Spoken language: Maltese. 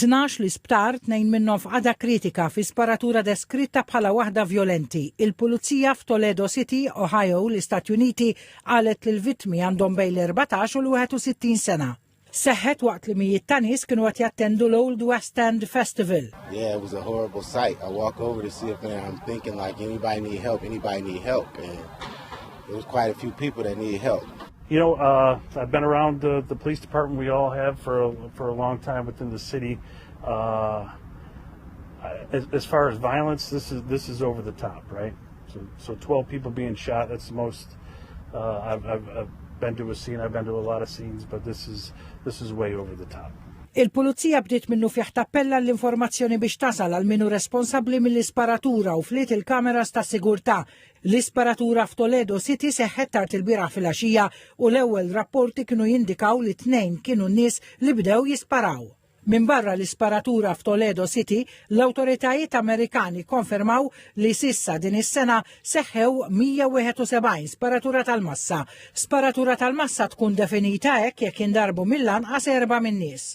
12 l-isptar, 2 minnhom f'qada kritika fi sparatura deskritta bħala waħda violenti. Il-Pulizija f'Toledo City, Ohio, l-Istati Uniti qalet li l-vittmi għandhom bejn l-14 u l-61 sena. Seħħet waqt li mijiet ta' nies kienu qed jattendu l-Old West End Festival. Yeah, it was a horrible sight. I walk over to see if I'm thinking like anybody need help, and there was quite a few people that need help. You know, I've been around the police department. We all have for a long time within the city. As far as violence, this is over the top, right? So 12 people being shot. That's the most. I've been to a scene. I've been to a lot of scenes, but this is way over the top. Il-Pulizija bdiet minnu fih tappella l-informazzjoni biex tasal għal minu responsabbli mill-isparatura u fliet il-kameras ta' sigurtà. L-isparatura f'Toledo City seħħet tard il-bieraħ fil-għaxija u l-ewwel rapporti kienu jindikaw li 2 kienu n-nies li bdew jisparaw. Min barra l-isparatura f'Toledo City, l-awtoritajiet Amerikani konfermaw li sissa din is-sena seħħew 171 sparatura tal-massa. Sparatura tal-massa tkun definita hekk jekk indarbu mill-anqas 4 min-nies.